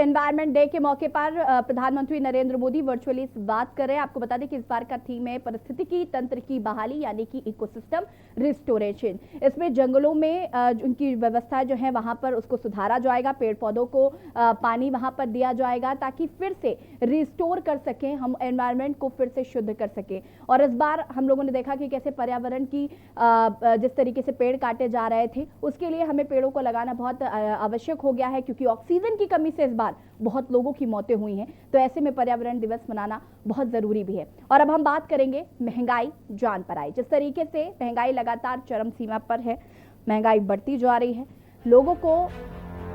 Environment day के मौके पर प्रधानमंत्री नरेंद्र मोदी वर्चुअली बात कर रहे हैं। आपको बता दें कि इस बार का थीम है पारिस्थितिकी तंत्र की बहाली, यानी कि इकोसिस्टम रिस्टोरेशन। इसमें जंगलों में उनकी व्यवस्था जो है वहां पर उसको सुधारा जाएगा, पेड़ पौधों को पानी वहां पर दिया जाएगा ताकि फिर से रिस्टोर कर सकें, हम एनवायरनमेंट को फिर से शुद्ध कर सकें। और इस बार हम लोगों ने देखा कि कैसे पर्यावरण की जिस तरीके से पेड़ काटे जा रहे थे, उसके लिए हमें पेड़ों को लगाना बहुत आवश्यक हो गया है, क्योंकि ऑक्सीजन की कमी से इस बार बहुत लोगों की मौतें हुई हैं। तो ऐसे में पर्यावरण दिवस मनाना बहुत जरूरी भी है। और अब हम बात करेंगे महंगाई जान पर आई। जिस तरीके से महंगाई लगातार चरम सीमा पर है, महंगाई बढ़ती जा रही है, लोगों को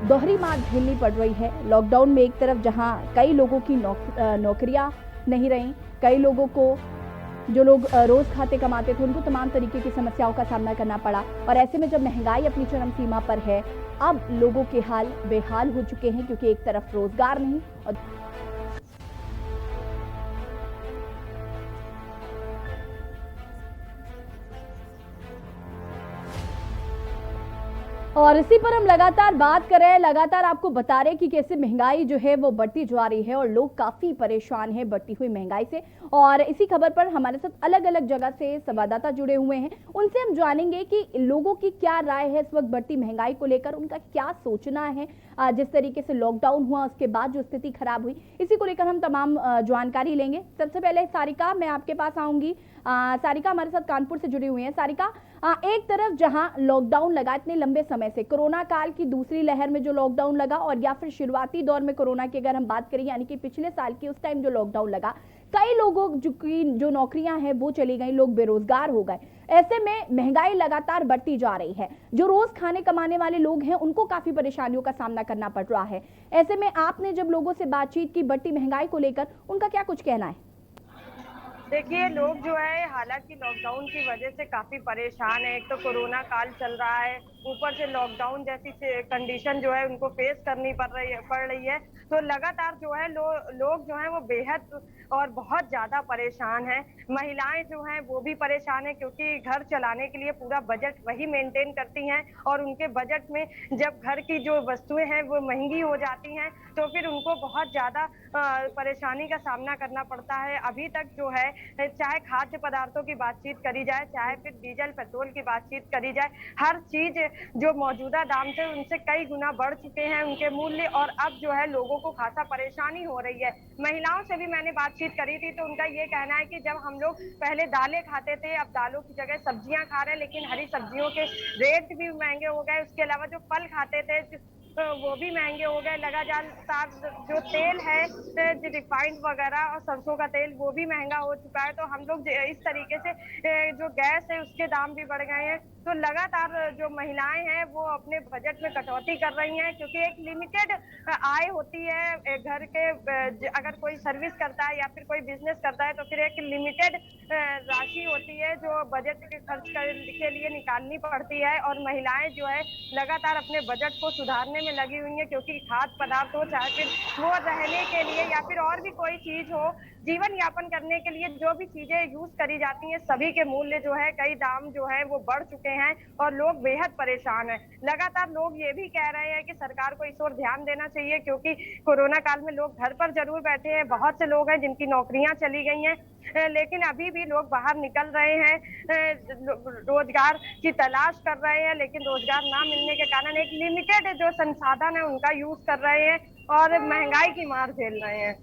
दोहरी मार झेलनी पड़ रही है। लॉकडाउन में एक तरफ जहां कई लोगों की नौकरियां नहीं रहीं, कई लोगों को, जो लोग रोज खाते कमाते थे, उनको तमाम तरीके की समस्याओं का सामना करना पड़ा। और ऐसे में जब महंगाई अपनी चरम सीमा पर है, अब लोगों के हाल बेहाल हो चुके हैं, क्योंकि एक तरफ रोजगार नहीं और इसी पर हम लगातार बात कर रहे हैं, लगातार आपको बता रहे हैं कि कैसे महंगाई जो है वो बढ़ती जा रही है और लोग काफी परेशान हैं बढ़ती हुई महंगाई से। और इसी खबर पर हमारे साथ अलग अलग जगह से संवाददाता जुड़े हुए हैं, उनसे हम जानेंगे कि लोगों की क्या राय है इस वक्त बढ़ती महंगाई को लेकर, उनका क्या सोचना है। जिस तरीके से लॉकडाउन हुआ उसके बाद जो स्थिति खराब हुई, इसी को लेकर हम तमाम जानकारी लेंगे। सबसे पहले सारिका, मैं आपके पास आऊंगी। सारिका हमारे साथ कानपुर से जुड़ी हुई है। सारिका, एक तरफ जहां लॉकडाउन लगा इतने लंबे समय से, कोरोना काल की दूसरी लहर में जो लॉकडाउन लगा, और या फिर शुरुआती दौर में कोरोना की अगर हम बात करें, यानी कि पिछले साल की उस टाइम जो लॉकडाउन लगा, कई लोगों की जो नौकरियां हैं वो चली गई, लोग बेरोजगार हो गए। ऐसे में महंगाई लगातार बढ़ती जा रही है, जो रोज खाने कमाने वाले लोग हैं उनको काफी परेशानियों का सामना करना पड़ रहा है। ऐसे में आपने जब लोगों से बातचीत की बढ़ती महंगाई को लेकर, उनका क्या कुछ कहना है? देखिए, लोग जो है हालांकि लॉकडाउन की वजह से काफी परेशान है। एक तो कोरोना काल चल रहा है, ऊपर से लॉकडाउन जैसी कंडीशन जो है उनको फेस करनी पड़ रही है। तो लगातार जो है लोग जो है वो बेहद और बहुत ज्यादा परेशान हैं। महिलाएं जो हैं वो भी परेशान है, क्योंकि घर चलाने के लिए पूरा बजट वही मेंटेन करती हैं, और उनके बजट में जब घर की जो वस्तुएं हैं वो महंगी हो जाती हैं तो फिर उनको बहुत ज्यादा परेशानी का सामना करना पड़ता है। अभी तक जो है, चाहे खाद्य पदार्थों की बातचीत करी जाए, चाहे फिर डीजल पेट्रोल की बातचीत करी जाए, हर चीज जो मौजूदा दाम थे उनसे कई गुना बढ़ चुके हैं उनके मूल्य, और अब जो है लोगों को खासा परेशानी हो रही है। महिलाओं से भी मैंने बातचीत करी थी, तो उनका ये कहना है कि जब हम लोग पहले दालें खाते थे, अब दालों की जगह सब्जियां खा रहे हैं, लेकिन हरी सब्जियों के रेट भी महंगे हो गए। उसके अलावा जो फल खाते थे तो वो भी महंगे हो गए। लगातार जो तेल है, रिफाइंड वगैरह और सरसों का तेल, वो भी महंगा हो चुका है। तो हम लोग इस तरीके से जो गैस है उसके दाम भी बढ़ गए हैं। तो लगातार जो महिलाएं हैं वो अपने बजट में कटौती कर रही हैं, क्योंकि एक लिमिटेड आय होती है घर के। अगर कोई सर्विस करता है या फिर कोई बिजनेस करता है तो फिर एक लिमिटेड राशि होती है जो बजट के खर्च के लिए निकालनी पड़ती है। और महिलाएं जो है लगातार अपने बजट को सुधारने में लगी हुई है, क्योंकि खाद्य पदार्थ हो, चाहे फिर वो रहने के लिए या फिर और भी कोई चीज हो, जीवन यापन करने के लिए जो भी चीजें यूज करी जाती हैं, सभी के मूल्य जो है, कई दाम जो है वो बढ़ चुके हैं और लोग बेहद परेशान हैं। लगातार लोग ये भी कह रहे हैं कि सरकार को इस ओर ध्यान देना चाहिए, क्योंकि कोरोना काल में लोग घर पर जरूर बैठे हैं, बहुत से लोग हैं जिनकी नौकरियां चली गई हैं, लेकिन अभी भी लोग बाहर निकल रहे हैं, रोजगार की तलाश कर रहे हैं, लेकिन रोजगार ना मिलने के कारण एक लिमिटेड जो संसाधन है उनका यूज कर रहे हैं और महंगाई की मार झेल रहे हैं।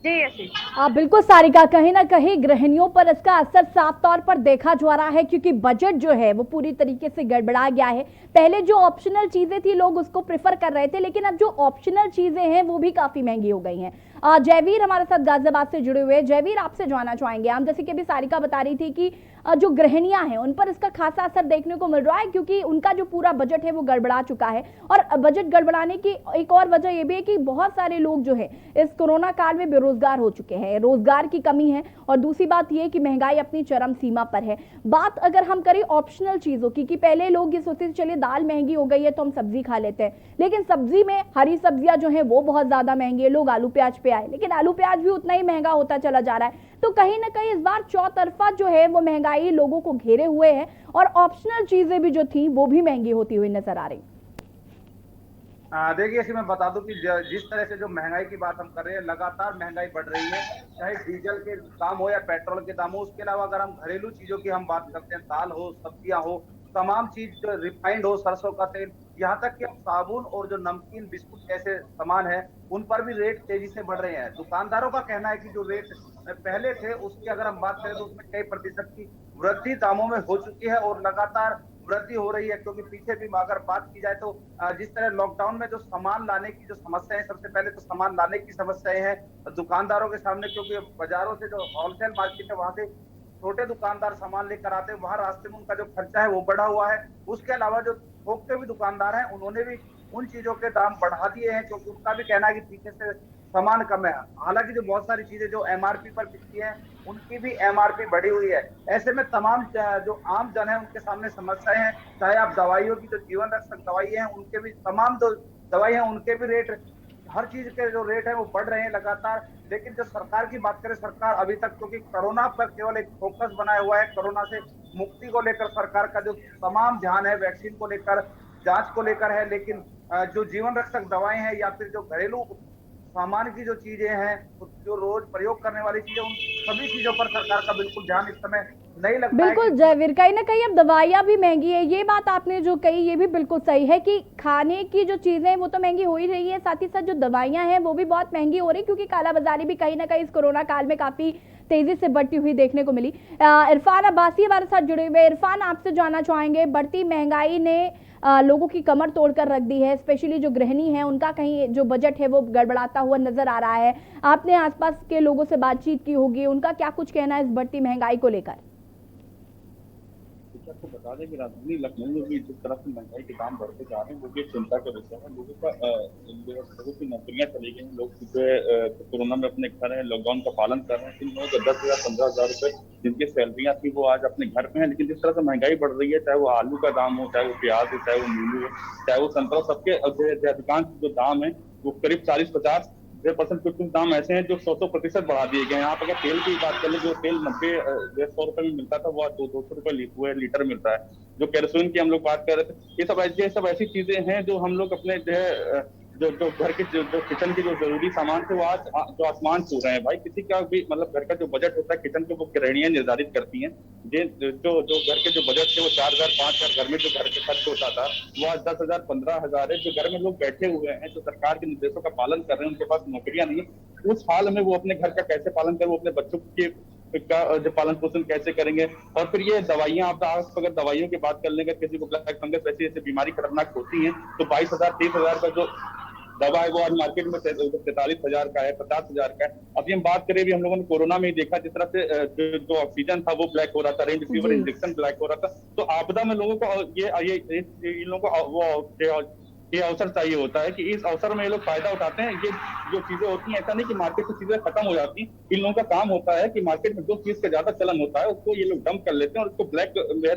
जी यशी। बिल्कुल सारिका, कहीं ना कहीं गृहिणियों पर इसका असर साफ तौर पर देखा जा रहा है, क्योंकि बजट जो है वो पूरी तरीके से गड़बड़ा गया है। पहले जो ऑप्शनल चीजें थी लोग उसको प्रेफर कर रहे थे, लेकिन अब जो ऑप्शनल चीजें हैं वो भी काफी महंगी हो गई हैं। जयवीर हमारे साथ गाजियाबाद से जुड़े हुए हैं। जयवीर, आपसे जानना चाहेंगे हम, जैसे कि अभी सारिका बता रही थी कि जो गृहिणियां हैं उन पर इसका खासा असर देखने को मिल रहा है, क्योंकि उनका जो पूरा बजट है वो गड़बड़ा चुका है। और बजट गड़बड़ाने की एक और वजह यह भी है कि बहुत सारे लोग जो है इस कोरोना काल में बेरोजगार हो चुके हैं, रोजगार की कमी है। और दूसरी बात यह कि महंगाई अपनी चरम सीमा पर है। बात अगर हम करें ऑप्शनल चीजों की, कि पहले लोग ये सोचते थे चलिए दाल महंगी हो गई है तो हम सब्जी खा लेते हैं, लेकिन सब्जी में हरी सब्जियां जो है वो बहुत ज्यादा महंगी है, लोग आलू प्याज पे आए, लेकिन आलू प्याज भी उतना ही महंगा होता चला जा रहा है। तो कहीं ना कहीं इस बार चौतरफा जो है वो महंगाई लोगों को घेरे हुए है, और ऑप्शनल चीजें भी जो थी वो भी महंगी होती हुई नजर आ रही। देखिए, इसी में बता दूं कि जिस तरह से जो महंगाई की बात हम कर रहे हैं, लगातार महंगाई बढ़ रही है, चाहे डीजल के दाम हो या पेट्रोल के दाम हो। उसके अलावा अगर हम घरेलू चीजों की हम बात करते हैं, दाल हो, सब्जियां हो, तमाम चीज जो रिफाइंड हो, सरसों का तेल, यहाँ तक कि अब साबुन और जो नमकीन बिस्कुट जैसे सामान है, उन पर भी रेट तेजी से बढ़ रहे हैं। दुकानदारों का कहना है कि जो रेट पहले थे उसकी अगर हम बात करें तो उसमें कई प्रतिशत की वृद्धि दामों में हो चुकी है और लगातार वृद्धि हो रही है। क्योंकि पीछे भी अगर बात की जाए तो जिस तरह लॉकडाउन में जो सामान लाने की जो समस्या है, सबसे पहले तो सामान लाने की समस्याएं हैं दुकानदारों के सामने, क्योंकि बाजारों से जो होलसेल मार्केट है वहां से छोटे दुकानदार सामान लेकर आते हैं, वहां रास्ते में उनका जो खर्चा है वो बढ़ा हुआ है। उसके अलावा जो थोक के भी दुकानदार हैं उन्होंने भी उन चीजों के दाम बढ़ा दिए हैं, क्योंकि उनका भी कहना है कि पीछे से सामान कम है। हालांकि जो बहुत सारी चीजें जो एमआरपी पर बिकती हैं उनकी भी एमआरपी बढ़ी हुई है। ऐसे में तमाम जो आम जन है उनके सामने समस्याएं हैं। चाहे आप दवाइयों की जो जीवन रक्षक दवाई है उनके भी तमाम जो दवाई है उनके भी रेट, हर चीज के जो रेट है वो बढ़ रहे हैं लगातार। लेकिन जो सरकार की बात करें, सरकार अभी तक, क्योंकि कोरोना पर केवल एक फोकस बनाया हुआ है, कोरोना से मुक्ति को लेकर सरकार का जो तमाम ध्यान है वैक्सीन को लेकर, जांच को लेकर है। लेकिन जो जीवन रक्षक दवाएं हैं या फिर जो घरेलू सामान की जो चीजें हैं, जो रोज प्रयोग करने वाली चीजें, उन सभी चीजों पर सरकार का बिल्कुल ध्यान इस समय नहीं लगता है। बिल्कुल जयवीर, कहीं ना कहीं अब दवाइयाँ भी महंगी है। ये बात आपने जो कही ये भी बिल्कुल सही है कि खाने की जो चीजें हैं वो तो महंगी हो ही रही है, साथ ही साथ जो दवाइयाँ हैं वो भी बहुत महंगी हो रही है, क्योंकि कालाबाजारी भी कहीं ना कहीं इस कोरोना काल में काफी तेजी से बढ़ती हुई देखने को मिली। इरफान अब्बासी हमारे साथ जुड़े हुए। इरफान, आपसे जानना चाहेंगे, बढ़ती महंगाई ने लोगों की कमर तोड़कर रख दी है, स्पेशली जो गृहिणी है उनका कहीं जो बजट है वो गड़बड़ाता हुआ नजर आ रहा है। आपने आसपास के लोगों से बातचीत की होगी, उनका क्या कुछ कहना है इस बढ़ती महंगाई को लेकर? आपको बता दें कि राजधानी लखनऊ में भी जिस तरह से महंगाई के दाम बढ़ते जा रहे हैं वो भी एक चिंता का विषय है। लोगों की नौकरियां चली गई, लोग जो है कोरोना में अपने घर हैं, लॉकडाउन का पालन कर रहे हैं। जिन लोगों को 10,000 15,000 रुपए जिनकी सैलरियां थी वो आज अपने घर पे हैं। लेकिन जिस तरह से महंगाई बढ़ रही है, चाहे वो आलू का दाम हो, चाहे वो प्याज हो, चाहे वो नींबू हो, चाहे वो संतरा, सबके अधिकांश जो दाम है वो करीब 40-50 % कुछ दाम ऐसे हैं जो 100% बढ़ा दिए गए हैं। यहाँ पर अगर तेल की बात करें, जो तेल 90-100 रुपए में मिलता था वो 200 रुपए लीटर मिलता है। जो केरोसिन की हम लोग बात कर रहे थे, ये सब ऐसी चीजें हैं जो हम लोग अपने जो है जो घर के जो किचन के जो जरूरी सामान थे वो आज जो आसमान छू रहे हैं भाई। किसी का भी मतलब घर का जो बजट होता है किचन के, वो गृहिणियां निर्धारित करती हैं। जो घर के जो बजट थे वो 4,000 5,000 घर में जो घर के खर्च होता था वो आज 10,000 15,000 है। जो घर में लोग बैठे हुए हैं, जो सरकार के निर्देशों का पालन कर रहे हैं, उनके पास नौकरियां नहीं है, उस हाल में वो अपने घर का कैसे पालन करें, वो अपने बच्चों के का जो पालन पोषण कैसे करेंगे। और फिर ये दवाइयां, आप अगर दवाइयों की बात कर लेंगे, किसी को ब्लैक फंगस वैसी ऐसी बीमारी खतरनाक होती है तो 22,000 30,000 का जो दवा है वो आज मार्केट में 43,000 का है, 50,000 का है। अभी हम बात करें, भी हम लोगों ने कोरोना में ही देखा जिस तरह से जो ऑक्सीजन था वो ब्लैक हो रहा था, रेमडेसिविर इंजेक्शन ब्लैक हो रहा था। तो आपदा में लोगों को इन लोगों को वो ये अवसर चाहिए होता है कि इस अवसर में ये लोग फायदा उठाते हैं। ये जो चीजें होती हैं, ऐसा नहीं कि मार्केट से चीजें खत्म हो जाती। इन लोगों का काम होता है कि मार्केट में जो चीज का ज्यादा चलन होता है उसको ये लोग डंप कर लेते हैं और उसको ब्लैक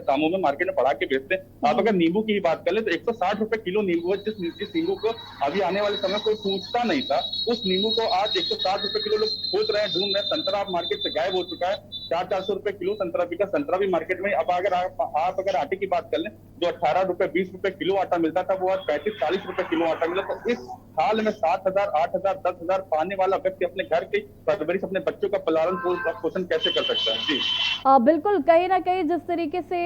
दामों में मार्केट में बढ़ा के बेचते हैं। आप अगर नींबू की ही बात कर ले तो 160 रुपए किलो नींबू है। जिस नींबू को अभी आने वाले समय कोई पूछता नहीं था, उस नींबू को आज 160 रुपए किलो लोग खोज रहे हैं, ढूंढ रहे हैं। संतरा आप मार्केट से गायब हो चुका है, 400-400 रुपए किलो संतरा बिका, संतरा भी मार्केट में। अब अगर आप अगर आटे की बात कर लें, जो 18 रुपए 20 रुपए किलो आटा मिलता था वो आज 35-40 रुपए किलो आटा मिला। तो इस हाल में 7,000 8,000 10,000 पाने वाला व्यक्ति अपने घर की परवरिश, अपने बच्चों का पालन पोषण कैसे कर सकता है? जी बिल्कुल, कहीं ना कहीं जिस तरीके से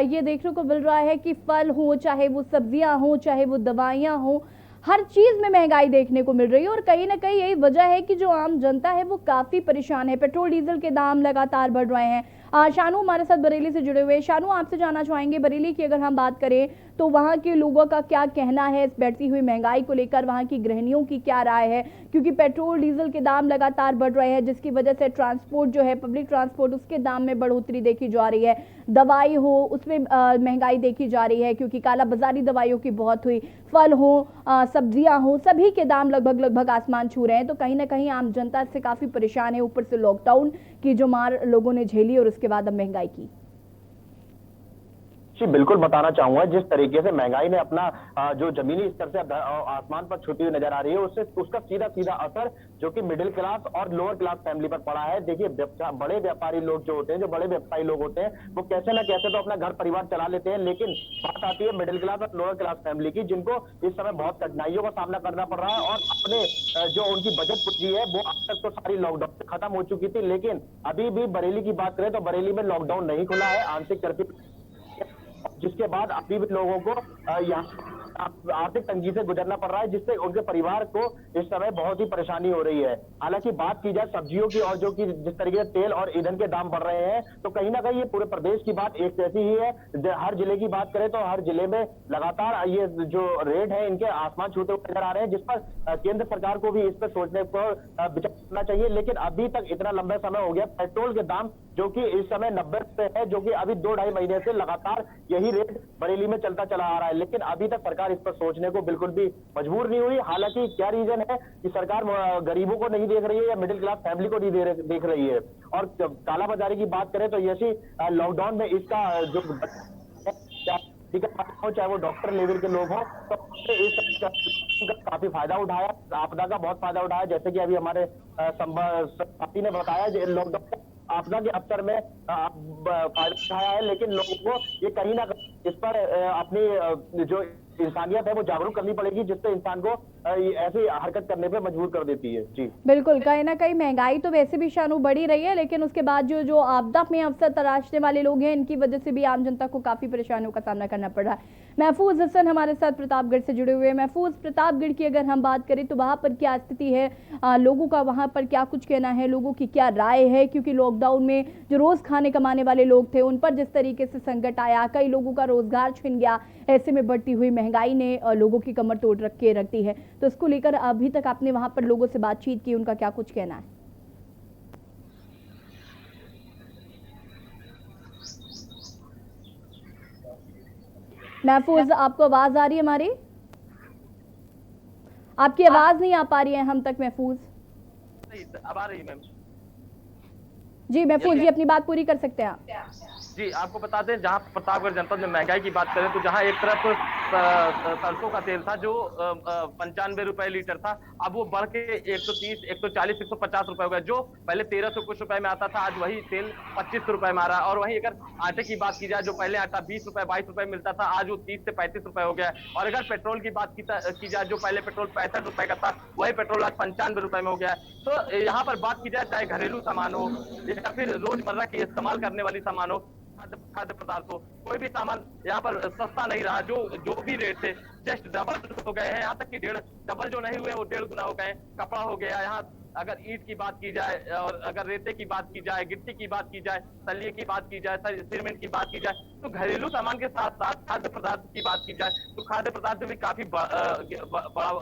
ये देखने को मिल रहा है कि फल हो, चाहे वो सब्जियां हो, चाहे वो दवाइयां हो, हर चीज में महंगाई देखने को मिल रही है। और कहीं ना कहीं यही वजह है कि जो आम जनता है वो काफी परेशान है। पेट्रोल डीजल के दाम लगातार बढ़ रहे हैं। शानू हमारे साथ बरेली से जुड़े हुए। शानू, आपसे जानना चाहेंगे, बरेली की अगर हम बात करें तो वहाँ के लोगों का क्या कहना है इस बढ़ती हुई महंगाई को लेकर, वहाँ की गृहिणियों की क्या राय है? क्योंकि पेट्रोल डीजल के दाम लगातार बढ़ रहे हैं, जिसकी वजह से ट्रांसपोर्ट जो है, पब्लिक ट्रांसपोर्ट, उसके दाम में बढ़ोतरी देखी जा रही है। दवाई हो उसमें महंगाई देखी जा रही है, क्योंकि कालाबाजारी दवाइयों की बहुत हुई। फल हो, सब्जियां हो, सभी के दाम लगभग आसमान छू रहे हैं। तो कहीं ना कहीं आम जनता से काफी परेशान है, ऊपर से लॉकडाउन की जो मार लोगों ने झेली और उसके बाद अब महंगाई की। जी बिल्कुल बताना चाहूंगा, जिस तरीके से महंगाई ने अपना जो जमीनी स्तर से आसमान पर छूती हुई नजर आ रही है, उससे उसका सीधा सीधा असर जो कि मिडिल क्लास और लोअर क्लास फैमिली पर पड़ा है। देखिए बड़े व्यापारी लोग जो होते हैं, जो बड़े व्यवसायी लोग होते हैं, वो कैसे ना कैसे तो अपना घर परिवार चला लेते हैं, लेकिन बात आती है मिडिल क्लास और लोअर क्लास फैमिली की, जिनको इस समय बहुत कठिनाइयों का सामना करना पड़ रहा है। और अपने जो उनकी बचत पूंजी है वो अब तक तो सारी लॉकडाउन से खत्म हो चुकी थी, लेकिन अभी भी बरेली की बात करें तो बरेली में लॉकडाउन नहीं खुला है, आंशिक कर्फ्यू, जिसके बाद अभी भी लोगों को यहाँ आर्थिक तंगी से गुजरना पड़ रहा है, जिससे उनके परिवार को इस समय बहुत ही परेशानी हो रही है। हालांकि बात की जाए सब्जियों की और जो कि जिस तरीके से तेल और ईंधन के दाम बढ़ रहे हैं, तो कहीं ना कहीं ये पूरे प्रदेश की बात एक जैसी ही है। हर जिले की बात करें तो हर जिले में लगातार ये जो रेट है इनके आसमान छूते हुए नजर आ रहे हैं, जिस पर केंद्र सरकार को भी इस पर सोचने को विचार करना चाहिए। लेकिन अभी तक इतना लंबा समय हो गया, पेट्रोल के दाम जो कि इस समय 90 पे है, जो कि अभी 2-2.5 महीने से लगातार यही रेट बरेली में चलता चला आ रहा है, लेकिन अभी तक सरकार इस पर सोचने को बिल्कुल भी मजबूर नहीं हुई। हालांकि क्या रीजन है कि सरकार गरीबों को नहीं देख रही है या मिडिल क्लास फैमिली को नहीं देख रही है। और कालाबाजारी की बात करें तो ऐसी लॉकडाउन में इसका जो चाहे वो डॉक्टर लेवल के लोग हों, तो इस काफी फायदा उठाया, आपदा का बहुत फायदा उठाया। जैसे कि अभी हमारे साथी ने बताया, लॉकडाउन आपदा के अवसर में फायदा उठाया है, लेकिन लोगों को ये कहीं ना कहीं इस पर अपनी जो इंसानियत है वो जागरूक करनी पड़ेगी, जिससे इंसान को ऐसी हरकत करने पे मजबूर कर देती है। जी बिल्कुल, कहीं ना कहीं महंगाई तो वैसे भी शानू बढ़ी रही है, लेकिन उसके बाद जो आपदा में अवसर तराशने वाले लोग हैं, इनकी वजह से भी आम जनता को काफी परेशानियों का सामना करना पड़ रहा है। महफूज हसन हमारे साथ प्रतापगढ़ से जुड़े हुए हैं। महफूज, प्रतापगढ़ की अगर हम बात करें तो वहां पर क्या स्थिति है, लोगों का वहां पर क्या कुछ कहना है, लोगों की क्या राय है? क्योंकि लॉकडाउन में जो रोज खाने कमाने वाले लोग थे उन पर जिस तरीके से संकट आया, कई लोगों का रोजगार छिन गया, ऐसे में बढ़ती हुई महंगाई ने लोगों की कमर तोड़ रख दी है, तो इसको लेकर अभी तक आपने वहां पर लोगों से बातचीत की, उनका क्या कुछ कहना है? महफूज, आपको आवाज आ रही है हमारी? आपकी आवाज नहीं आ पा रही है हम तक महफूज। अब आ रही है मैम? जी महफूज जी, अपनी बात पूरी कर सकते हैं आप। जी, आपको बता दें, जहां प्रतापगढ़ जनपद में महंगाई की बात करें तो जहां एक तरफ सरसों का तेल था जो 95 रुपए लीटर था, अब वो बढ़ के 130, 140, 150 रुपए हो गया। जो पहले 1300 कुछ रुपए में आता था, आज वही तेल 25 रुपए में आ रहा है। और वहीं अगर आटे की बात की जाए, जो पहले आटा 20 रुपए 22 रुपए मिलता था, आज वो 30 से 35 रुपए हो गया है। और अगर पेट्रोल की बात की जाए, जो पहले पेट्रोल 65 रुपए का था, वही पेट्रोल आज 95 रुपए में हो गया है। तो यहाँ पर बात की जाए, चाहे घरेलू सामान हो या फिर रोजमर्रा की इस्तेमाल करने वाली सामान हो, खाद्य पदार्थ हो, कोई भी सामान यहाँ पर सस्ता नहीं रहा। जो भी रेट थे जस्ट डबल हो गए हैं, यहाँ तक कि डबल जो नहीं हुए वो 1.5 गुना हो गए। कपड़ा हो गया, यहाँ अगर ईंट की बात की जाए और अगर रेते की बात की जाए, गिट्टी की बात की जाए, तलिए की बात की जाए, सीमेंट की बात की जाए, तो घरेलू सामान के साथ साथ खाद्य पदार्थ की बात की जाए तो खाद्य पदार्थ में भी काफी बड़ा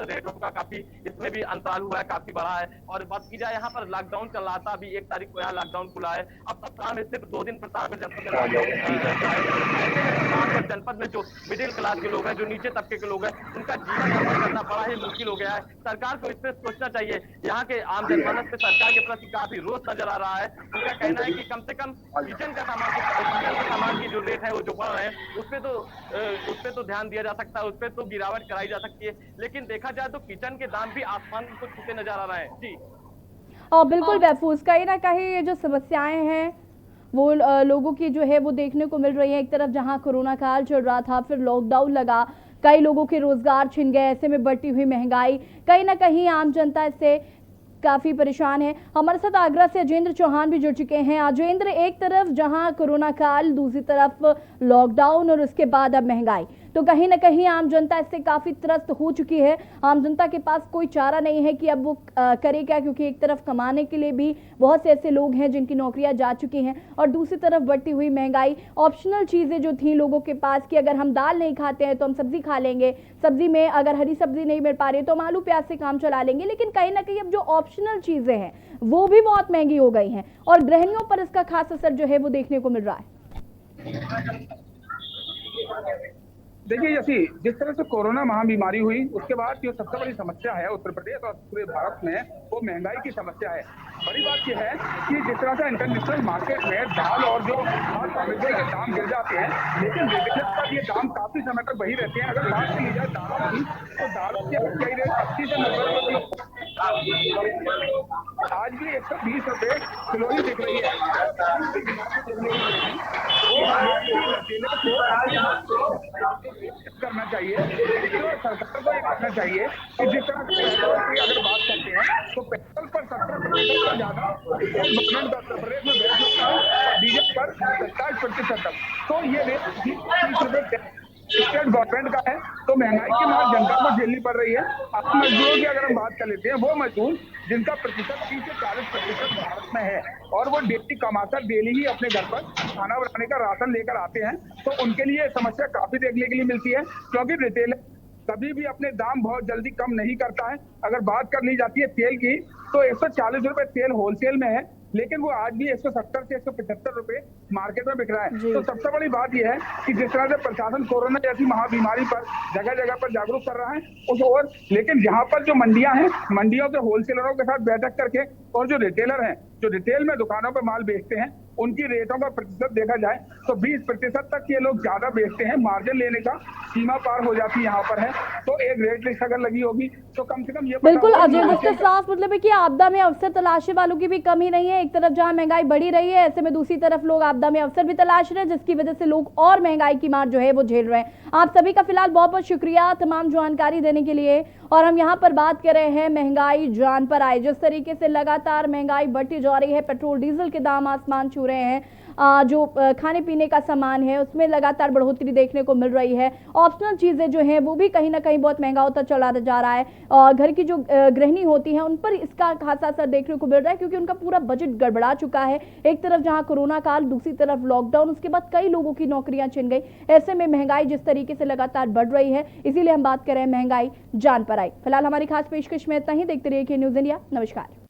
रेटों का काफी इसमें भी अंतराल हुआ है, काफी बड़ा है। और बात की जाए, यहाँ पर लॉकडाउन चल रहा था, अभी 1 तारीख को यहाँ लॉकडाउन खुला है। अब सप्ताह में सिर्फ 2 दिन प्रतापगढ़ जनपद में प्रतापगढ़ जनपद में जो मिडिल क्लास के लोग हैं, जो नीचे तबके के लोग हैं, उनका जीवन यापन करना बड़ा ही मुश्किल हो गया है। सरकार को इस पर सोचना चाहिए। यहाँ के आम जनमानस पे सरकार के प्रति काफी रोष नजर आ रहा है। उनका कहना है कि कम से कम किचन का सामान की जो रेट है वो जो बढ़ रहे हैं, उस पे तो ध्यान दिया जा सकता है, उस पे तो गिरावट कराई जा सकती है। लेकिन देखा जाए तो किचन के दाम भी आसमान को छूते नजर आ रहे हैं। जी और बिल्कुल महफूज, कहीं ना कहीं ये जो समस्याएं हैं वो लोगों की जो है वो देखने को मिल रही है। एक तरफ जहां कोरोना काल चल रहा था, फिर लॉकडाउन लगा, कई लोगों के रोजगार छिन गए, ऐसे में बढ़ती हुई महंगाई, कहीं ना कहीं आम जनता इससे काफी परेशान है। हमारे साथ आगरा से अजेंद्र चौहान भी जुड़ चुके हैं। अजेंद्र, एक तरफ जहां कोरोना काल, दूसरी तरफ लॉकडाउन और उसके बाद अब महंगाई, तो कहीं ना कहीं आम जनता इससे काफी त्रस्त हो चुकी है। आम जनता के पास कोई चारा नहीं है कि अब वो करे क्या, क्योंकि एक तरफ कमाने के लिए भी बहुत से ऐसे लोग हैं जिनकी नौकरियां जा चुकी हैं, और दूसरी तरफ बढ़ती हुई महंगाई। ऑप्शनल चीजें जो थी लोगों के पास कि अगर हम दाल नहीं खाते हैं तो हम सब्जी खा लेंगे, सब्जी में अगर हरी सब्जी नहीं मिल पा रही तो हम आलू प्याज से काम चला लेंगे, लेकिन कहीं ना कहीं अब जो ऑप्शनल चीजें हैं वो भी बहुत महंगी हो गई हैं, और गृहिणियों पर इसका खास असर जो है वो देखने को मिल रहा है। देखिए जैसी जिस तरह से कोरोना महाबीमारी हुई, उसके बाद जो सबसे बड़ी समस्या है उत्तर प्रदेश और पूरे भारत में, वो महंगाई की समस्या है। बड़ी बात यह है कि जिस तरह से इंटरनेशनल मार्केट में दाल और जो सामग्री के दाम गिर जाते हैं, लेकिन रिटेलर पर ये दाम काफी समय तक वही रहते हैं। अगर बात की जाए दालों की, तो दालों के कई रेट 80 से 90 रुपए किलो, आज भी 120 रुपए किलो ही दिख रही है। करना चाहिए, सरकार को ये करना चाहिए कि जिस तरह पेट्रोल की अगर बात करते हैं तो पेट्रोल पर 70% से ज्यादा गवर्नमेंट उत्तर प्रदेश में बैठ सकता है और डीजल पर 27% तक। तो ये रेट 30 रुपए स्टेट गवर्नमेंट का है। तो महंगाई की मार जनता को झेलनी पड़ रही है। अब मजदूरों की अगर हम बात कर लेते हैं, वो मजदूर जिनका प्रतिशत 30 से 40% भारत में है और वो डेली कमाकर डेली ही अपने घर पर खाना बनाने का राशन लेकर आते हैं, तो उनके लिए समस्या काफी देखने के लिए मिलती है, क्योंकि रिटेलर कभी भी अपने दाम बहुत जल्दी कम नहीं करता है। अगर बात कर ली जाती है तेल की, तो 140 रुपए तेल होलसेल में है, लेकिन वो आज भी 170 से 175 रुपए मार्केट में बिक रहा है। तो सबसे बड़ी बात यह है कि जिस तरह से प्रशासन कोरोना जैसी महाबीमारी पर जगह जगह पर जागरूक कर रहा है उस और, लेकिन यहाँ पर जो मंडियां हैं, मंडियों के होलसेलरों के साथ बैठक करके और जो रिटेलर हैं, जो रिटेल में दुकानों पर माल बेचते हैं, उनकी रेटों का प्रतिशत देखा जाए तो 20% तक ये लोग ज्यादा बेचते हैं। मार्जिन लेने का सीमा पार हो जाती है यहाँ पर है। तो एक रेट लिस्ट अगर लगी होगी तो कम से कम ये बिल्कुल अजय, इसका साफ मतलब है कि आपदा में अवसर तलाशने वालों की भी कमी नहीं है। एक तरफ जहां महंगाई बढ़ी रही है, ऐसे में दूसरी तरफ लोग आपदा में अवसर भी तलाश रहे हैं, जिसकी वजह से लोग और महंगाई की मार जो है वो झेल रहे हैं। आप सभी का फिलहाल बहुत बहुत शुक्रिया तमाम जानकारी देने के लिए। और हम यहाँ पर बात कर रहे हैं महंगाई जान पर आए। जिस तरीके से लगातार महंगाई बढ़ती जा रही है, पेट्रोल डीजल के दाम आसमान छू रहे हैं, जो खाने पीने का सामान है उसमें लगातार बढ़ोतरी देखने को मिल रही है। ऑप्शनल चीज़ें जो हैं वो भी कहीं ना कहीं बहुत महंगा होता चला जा रहा है। और घर की जो गृहिणी होती हैं उन पर इसका खासा असर देखने को मिल रहा है, क्योंकि उनका पूरा बजट गड़बड़ा चुका है। एक तरफ जहां कोरोना काल, दूसरी तरफ लॉकडाउन, उसके बाद कई लोगों की नौकरियां छिन गई। ऐसे में महंगाई जिस तरीके से लगातार बढ़ रही है, इसीलिए हम बात कर रहे हैं महंगाई जान पर आई। फिलहाल हमारी खास पेशकश में इतना ही। देखते रहिए के न्यूज़ इंडिया। नमस्कार।